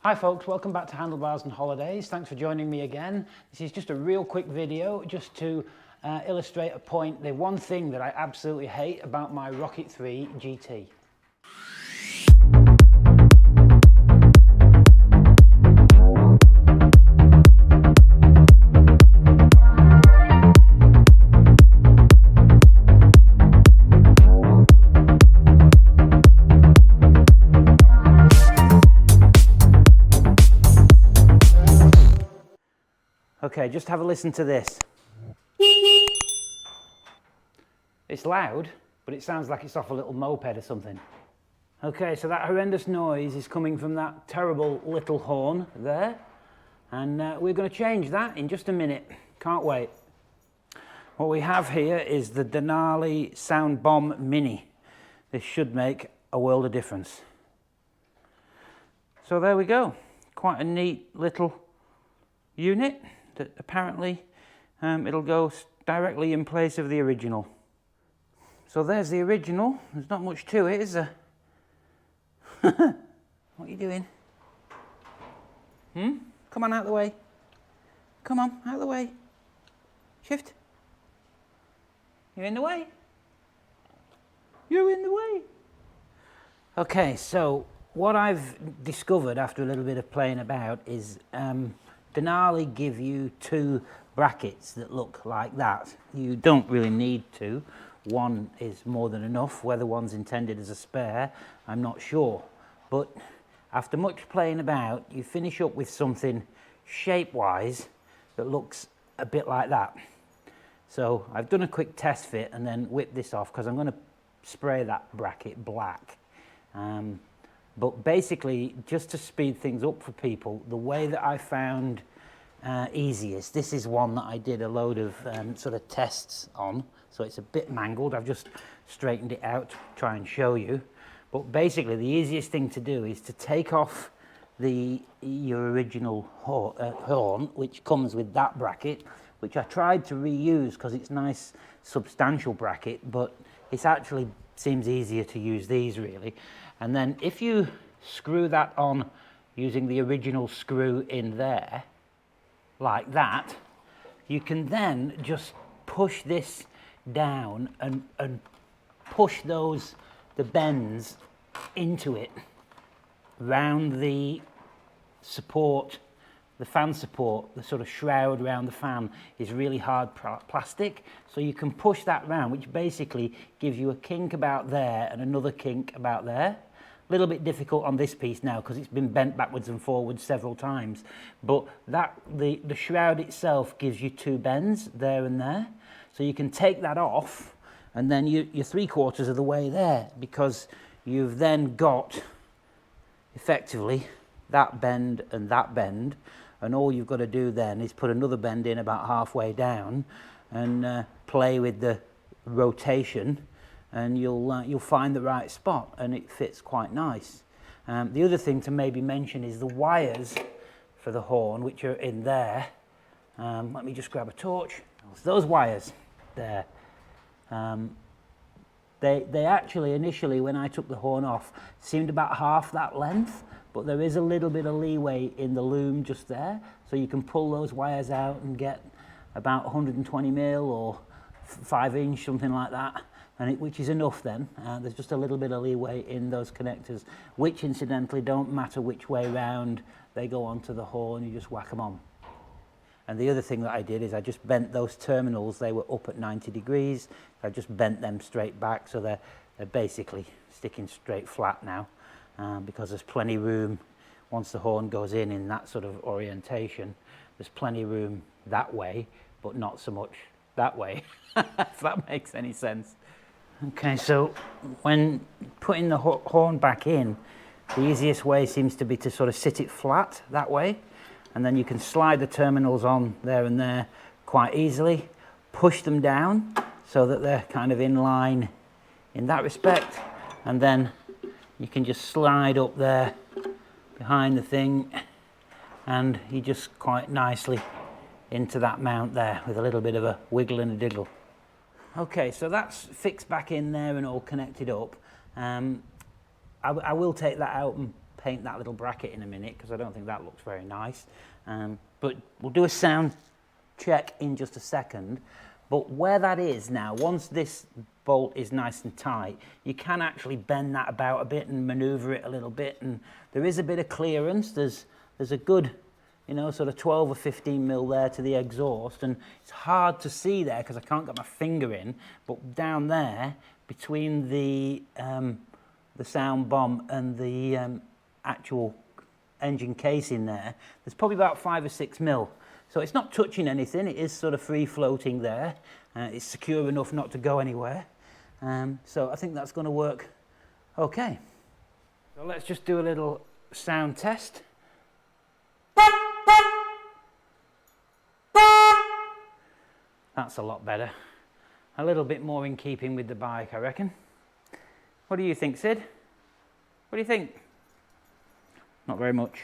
Hi folks, welcome back to Handlebars and Holidays. Thanks for joining me again. This is just a real quick video just to illustrate a point, the one thing that I absolutely hate about my Rocket 3 GT. Okay, just have a listen to this. It's loud, but it sounds like it's off a little moped or something. Okay, so that horrendous noise is coming from that terrible little horn there. And we're going to change that in just a minute. Can't wait. What we have here is the Denali Soundbomb Mini. This should make a world of difference. So there we go. Quite a neat little unit that apparently it'll go directly in place of the original. So there's the original. There's not much to it, is there? What are you doing? Come on, out of the way. Come on, out of the way. Shift. You're in the way. You're in the way. Okay, so what I've discovered after a little bit of playing about is Denali give you two brackets that look like that. You don't really need two. One is more than enough. Whether one's intended as a spare, I'm not sure. But after much playing about, you finish up with something shape-wise that looks a bit like that. So I've done a quick test fit and then whipped this off because I'm going to spray that bracket black. But basically, just to speed things up for people, the way that I found easiest, this is one that I did a load of sort of tests on, so it's a bit mangled. I've just straightened it out to try and show you. But basically, the easiest thing to do is to take off your original horn, which comes with that bracket, which I tried to reuse because it's a nice substantial bracket, but it actually seems easier to use these really. And then if you screw that on using the original screw in there, like that, you can then just push this down and push the bends into it, round the support, the fan support, the sort of shroud around the fan is really hard plastic, so you can push that round, which basically gives you a kink about there and another kink about there. A little bit difficult on this piece now because it's been bent backwards and forwards several times, but the shroud itself gives you two bends there and there, so you can take that off and then you're 3/4 of the way there, because you've then got effectively that bend, and all you've got to do then is put another bend in about halfway down and play with the rotation, and you'll find the right spot, and it fits quite nice. The other thing to maybe mention is the wires for the horn, which are in there. Let me just grab a torch. Those wires there. They actually initially, when I took the horn off, seemed about half that length, but there is a little bit of leeway in the loom just there, so you can pull those wires out and get about 120 mil or 5-inch, something like that, and which is enough then. There's just a little bit of leeway in those connectors, which incidentally don't matter which way round they go onto the horn, you just whack them on. And the other thing that I did is I just bent those terminals. They were up at 90 degrees. I just bent them straight back, so they're basically sticking straight flat now, because there's plenty room once the horn goes in that sort of orientation. There's plenty room that way, but not so much that way, if that makes any sense. Okay, so when putting the horn back in, the easiest way seems to be to sort of sit it flat that way, and then you can slide the terminals on there and there quite easily, push them down so that they're kind of in line in that respect, and then you can just slide up there behind the thing, and you just quite nicely into that mount there with a little bit of a wiggle and a diggle. Okay, so that's fixed back in there and all connected up. I will take that out and paint that little bracket in a minute because I don't think that looks very nice. But we'll do a sound check in just a second. But where that is now, once this bolt is nice and tight, you can actually bend that about a bit and maneuver it a little bit, and there is a bit of clearance. There's a good, you know, sort of 12 or 15 mil there to the exhaust, and it's hard to see there because I can't get my finger in, but down there between the sound bomb and the actual engine casing there's probably about 5 or 6 mil. So it's not touching anything, it is sort of free floating there. It's secure enough not to go anywhere. So I think that's going to work okay. So let's just do a little sound test. That's a lot better. A little bit more in keeping with the bike, I reckon. What do you think, Sid? What do you think? Not very much.